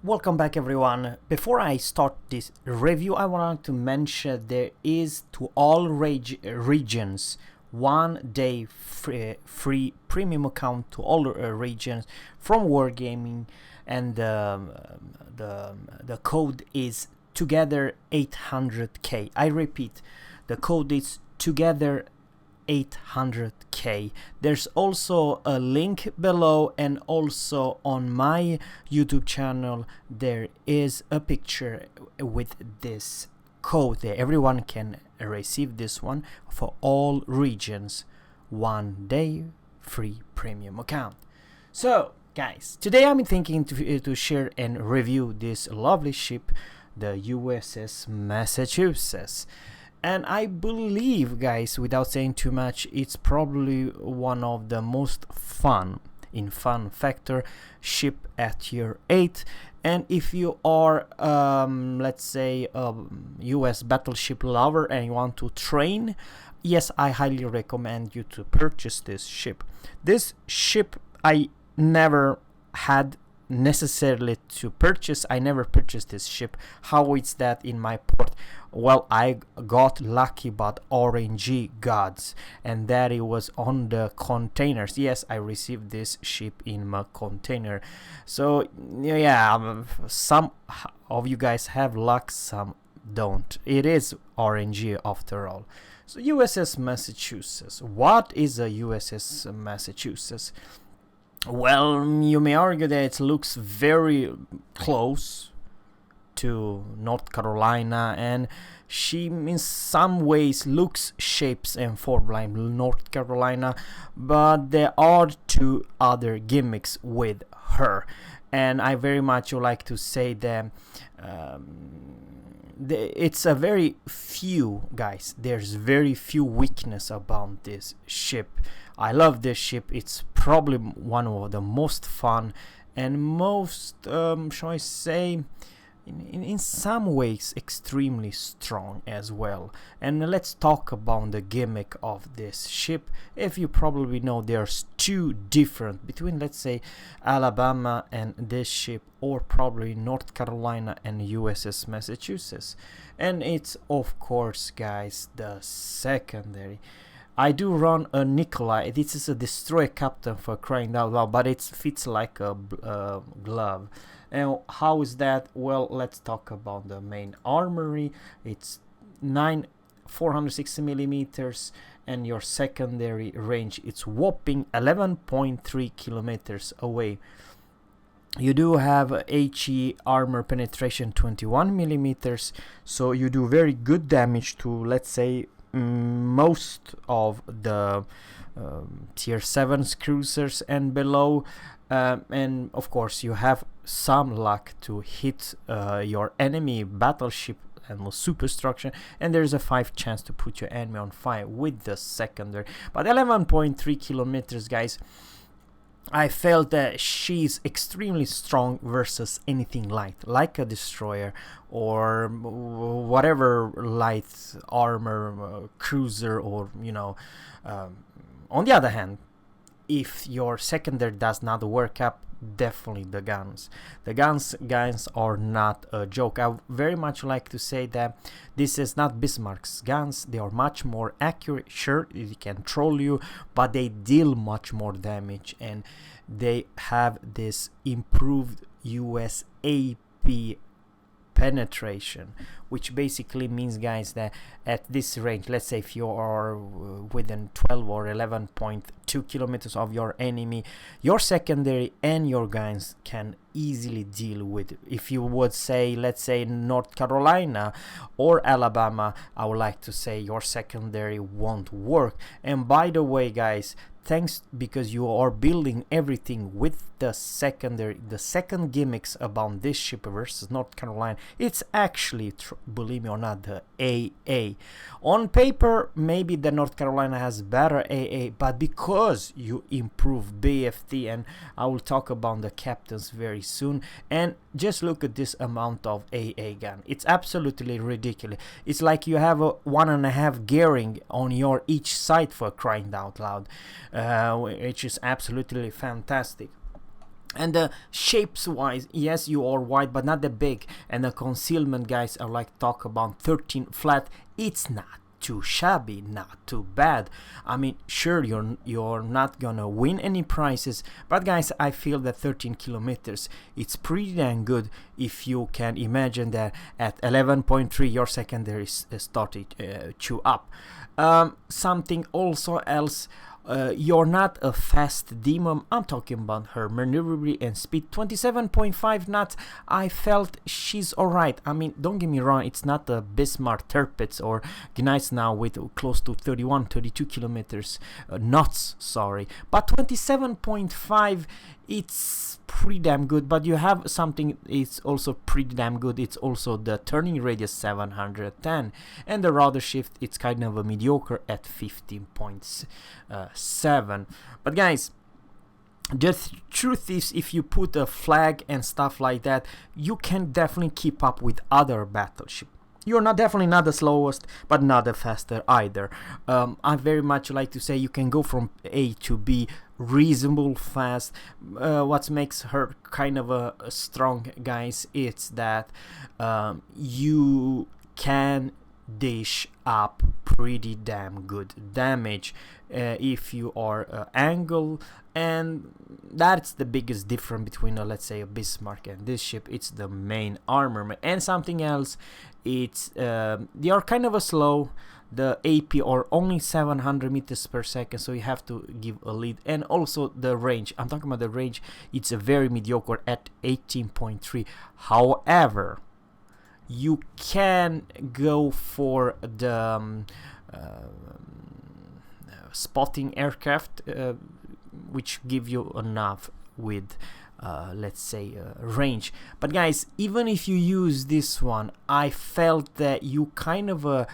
Welcome back everyone. Before I start this review, I want to mention there is to all regions 1 day free premium account to all regions from Wargaming, and the code is together 800k. I repeat, the code is together 800k. There's also a link below, and also on my YouTube channel there is a picture with this code there. Everyone can receive this one for all regions. 1 day free premium account. So guys, today I'm thinking to share and review this lovely ship, the USS Massachusetts. And I believe, guys, without saying too much, it's probably one of the most fun factor ship at tier 8. And if you are let's say a US battleship lover and you want to train, yes, I highly recommend you to purchase this ship. This ship I never had necessarily to purchase. I never purchased this ship. How is that in my port? Well, I got lucky but RNG gods, and that it was on the containers. Yes, I received this ship in my container. So yeah, some of you guys have luck, some don't. It is RNG after all. So USS Massachusetts. What is a USS Massachusetts? Well, you may argue that it looks very close to North Carolina, and she in some ways looks, shapes and form like North Carolina, but there are two other gimmicks with her, and I very much would like to say that it's a very few, guys, there's very few weakness about this ship. I love this ship. It's probably one of the most fun and most shall I say, in some ways extremely strong as well. And let's talk about the gimmick of this ship. If you probably know, there's two different between, let's say, Alabama and this ship, or probably North Carolina and USS Massachusetts. And it's of course, guys, the secondary. I do run a Nikolai. This is a destroyer captain, for crying out loud, but it fits like a glove. And how is that? Well, let's talk about the main armory. It's 460 millimeters, and your secondary range, it's whopping 11.3 kilometers away. You do have HE armor penetration 21 millimeters, so you do very good damage to, let's say, most of the tier 7 cruisers and below, and of course you have some luck to hit your enemy battleship and superstructure, and there's a 5 chance to put your enemy on fire with the secondary. But 11.3 kilometers, guys, I felt that she's extremely strong versus anything light, like a destroyer or whatever light armor cruiser, or on the other hand, if your secondary does not work up, definitely the guns. The guns are not a joke. I very much like to say that this is not Bismarck's guns. They are much more accurate. Sure, they can troll you, but they deal much more damage, and they have this improved USAP penetration, which basically means, guys, that at this range, let's say if you are within 12 or 11.2 kilometers of your enemy, your secondary and your guns can easily deal with. If you would say, let's say, North Carolina or Alabama, I would like to say your secondary won't work. And by the way, guys, thanks, because you are building everything with the secondary, the second gimmicks about this ship versus North Carolina, it's actually, believe me or not, the AA. On paper, maybe the North Carolina has better AA, but because you improve BFT, and I will talk about the captains very soon, and just look at this amount of AA gun. It's absolutely ridiculous. It's like you have a 1.5 gearing on your each side, for crying out loud, which is absolutely fantastic. And the shapes wise, yes, you are wide but not that big, and the concealment, guys, are like talk about 13 flat. It's not too shabby, not too bad. I mean, sure, you're not gonna win any prizes, but guys, I feel that 13 kilometers, it's pretty damn good if you can imagine that at 11.3 your secondary started chew up. Something also else, you're not a fast demon. I'm talking about her maneuverability and speed. 27.5 knots. I felt she's alright. I mean, don't get me wrong, it's not a Bismarck Tirpitz or Gneiss now with close to 32 kilometers knots, sorry. But 27.5, it's pretty damn good. But you have something, it's also pretty damn good. It's also the turning radius 710, and the rudder shift, it's kind of a mediocre at 15.7. But guys, the truth is, if you put a flag and stuff like that, you can definitely keep up with other battleships. You're definitely not the slowest, but not the faster either. I very much like to say you can go from A to B reasonable fast. What makes her kind of a strong, guys, it's that you can dish up pretty damn good damage if you are angle, and that's the biggest difference between let's say a Bismarck and this ship. It's the main armor. And something else, it's they are kind of a slow. The AP are only 700 meters per second, so you have to give a lead. And also the range, I'm talking about the range, it's a very mediocre at 18.3. However, you can go for the spotting aircraft, which give you enough with let's say range. But guys, even if you use this one, I felt that you kind of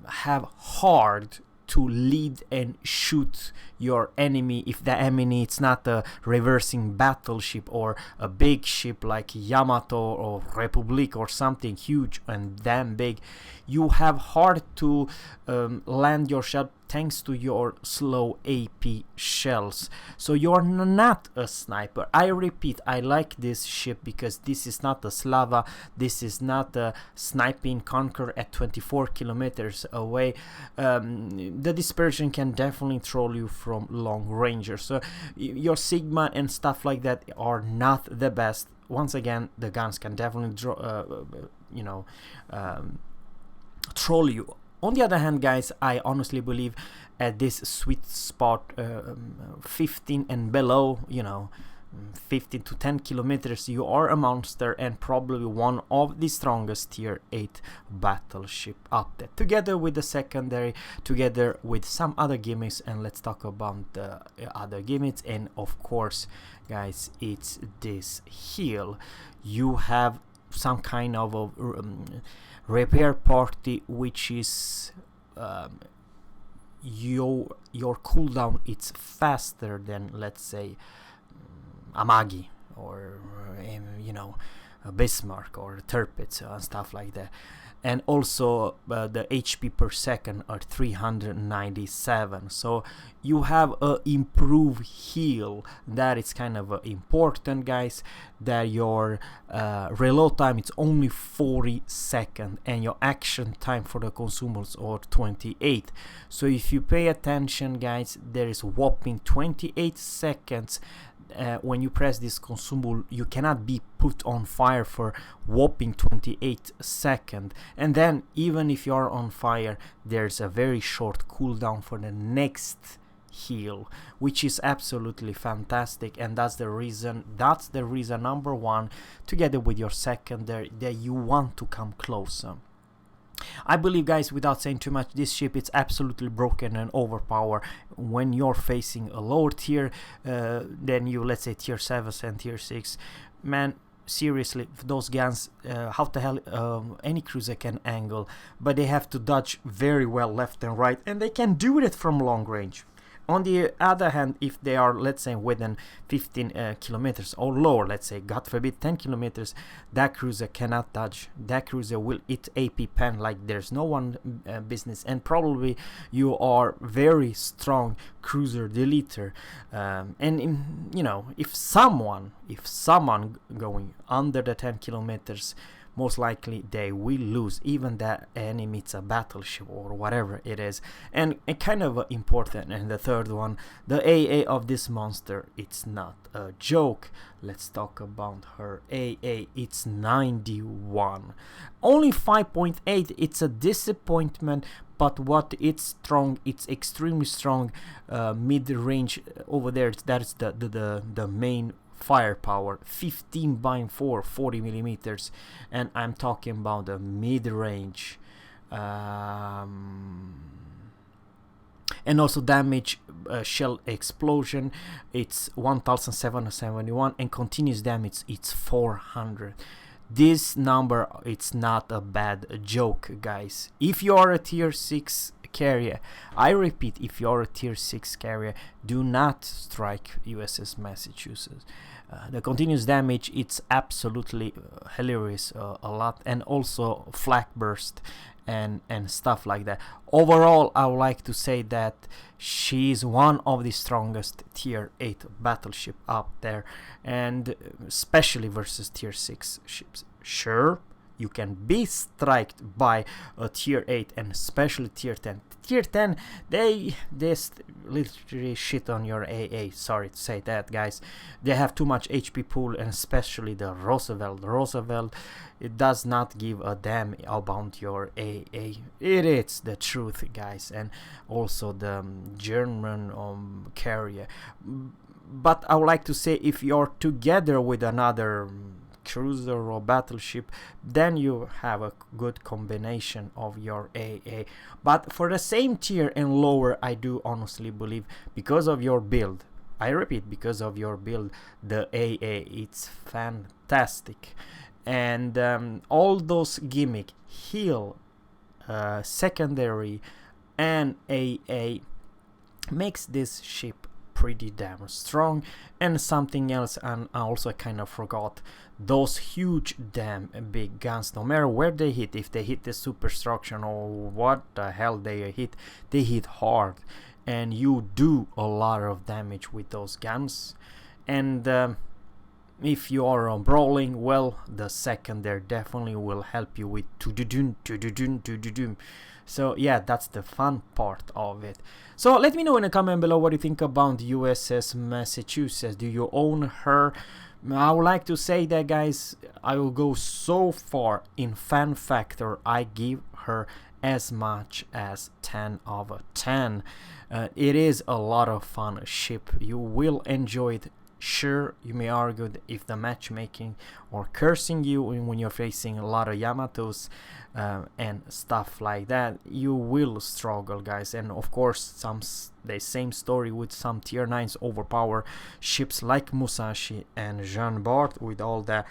have hard to lead and shoot your enemy if the enemy it's not a reversing battleship or a big ship like Yamato or Republic or something huge and damn big. You have hard to land your shot thanks to your slow AP shells. So you're not a sniper. I repeat, I like this ship because this is not a Slava, this is not a sniping Conqueror at 24 kilometers away. The dispersion can definitely troll you from long rangers. So your Sigma and stuff like that are not the best. Once again, the guns can definitely troll you. On the other hand, guys, I honestly believe at this sweet spot, 15 and below, 15 to 10 kilometers, you are a monster and probably one of the strongest tier 8 battleship up there, together with the secondary, together with some other gimmicks. And let's talk about the other gimmicks. And of course, guys, it's this heel. You have some kind of a repair party, which is your cooldown, it's faster than, let's say, Amagi or a Bismarck or Tirpitz and stuff like that. And also the HP per second are 397, so you have a improved heal. That is kind of important, guys, that your reload time it's only 40 seconds and your action time for the consumables are 28. So if you pay attention, guys, there is whopping 28 seconds. When you press this consumable, you cannot be put on fire for whopping 28 seconds. And then even if you are on fire, there's a very short cooldown for the next heal, which is absolutely fantastic. And that's the reason number one, together with your secondary, that you want to come closer. I believe, guys, without saying too much, this ship it's absolutely broken and overpowered when you're facing a lower tier than you, let's say tier 7 and tier 6. Man, seriously, those guns, how the hell any cruiser can angle, but they have to dodge very well left and right, and they can do it from long range. On the other hand, if they are, let's say, within 15 kilometers or lower, let's say, God forbid, 10 kilometers, that cruiser cannot dodge. That cruiser will eat AP pen like there's no one business, and probably you are very strong cruiser deleter. If someone going under the 10 kilometers, most likely they will lose, even that enemy it's a battleship or whatever it is. And kind of important. And the third one, the AA of this monster, it's not a joke. Let's talk about her AA. It's 91, only 5.8. It's a disappointment, but what it's strong, it's extremely strong mid-range over there. That's the main firepower. 15 by 4, 40 millimeters, and I'm talking about the mid-range. And also damage, shell explosion, it's 1771, and continuous damage, it's 400. This number, it's not a bad joke, guys. If you are a tier 6 carrier, I repeat, if you are a tier 6 carrier, do not strike USS Massachusetts. The continuous damage, it's absolutely hilarious, a lot, and also flak burst and stuff like that. Overall, I would like to say that she's one of the strongest tier 8 battleship up there, and especially versus tier 6 ships. Sure, you can be striked by a tier 8 and especially tier 10. Tier 10, they literally shit on your AA. Sorry to say that, guys. They have too much HP pool, and especially the Roosevelt. It does not give a damn about your AA. It is the truth, guys. And also the German carrier. But I would like to say, if you're together with another cruiser or battleship, then you have a good combination of your AA. But for the same tier and lower, I do honestly believe, because of your build, I repeat, because of your build, the AA, it's fantastic. And all those gimmick, heal, secondary, and AA makes this ship pretty damn strong. And something else, and I also kind of forgot, those huge damn big guns, no matter where they hit, if they hit the superstructure or what the hell they hit hard, and you do a lot of damage with those guns. And if you are on brawling, well, the second there definitely will help you with to-do-doom. So yeah, that's the fun part of it. So let me know in the comment below what you think about USS Massachusetts. Do you own her? I would like to say that, guys, I will go so far in fan factor, I give her as much as 10 out of 10. It is a lot of fun ship. You will enjoy it. Sure, you may argue if the matchmaking or cursing you when you're facing a lot of Yamatos and stuff like that, you will struggle, guys. And of course, the same story with some tier 9s overpower ships like Musashi and Jean Bart with all the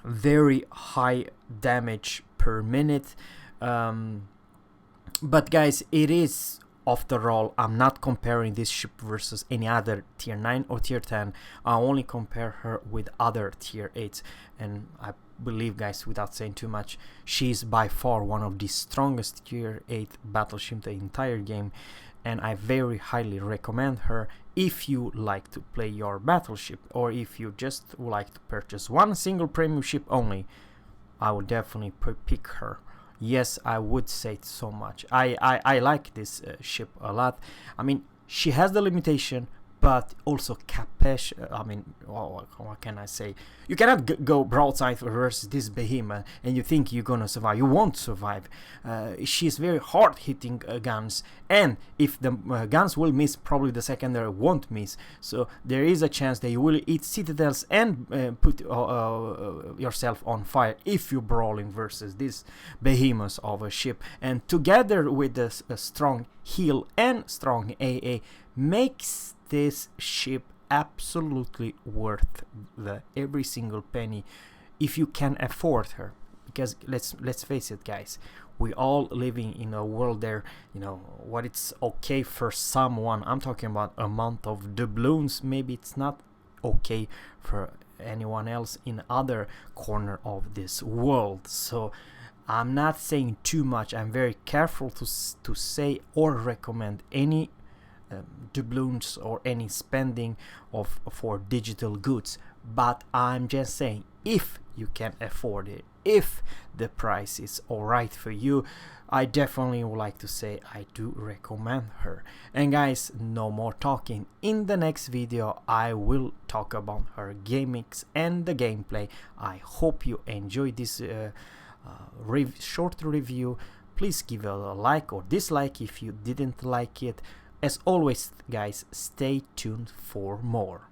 very high damage per minute. But guys, it is, after all, I'm not comparing this ship versus any other tier 9 or tier 10. I only compare her with other tier 8s. And I believe, guys, without saying too much, she's by far one of the strongest tier 8 battleship the entire game. And I very highly recommend her if you like to play your battleship, or if you just would like to purchase one single premium ship only. I would definitely pick her. Yes, I would say so much. I like this ship a lot. I mean, she has the limitation, but also capacity. I mean, what can I say? You cannot go broadside versus this behemoth and you think you're gonna survive. You won't survive. She's very hard hitting guns, and if the guns will miss, probably the secondary won't miss. So there is a chance that you will eat citadels and put yourself on fire if you brawling versus this behemoth of a ship. And together with the strong heal and strong AA makes this ship absolutely worth every single penny if you can afford her. because let's face it, guys, we all living in a world there, what it's okay for someone, I'm talking about amount of doubloons, maybe it's not okay for anyone else in other corner of this world. So I'm not saying too much. I'm very careful to say or recommend any doubloons or any spending for digital goods, but I'm just saying, if you can afford it, if the price is alright for you, I definitely would like to say I do recommend her. And guys, no more talking. In the next video I will talk about her gimmicks and the gameplay. I hope you enjoyed this short review. Please give it a like or dislike if you didn't like it. As always, guys, stay tuned for more.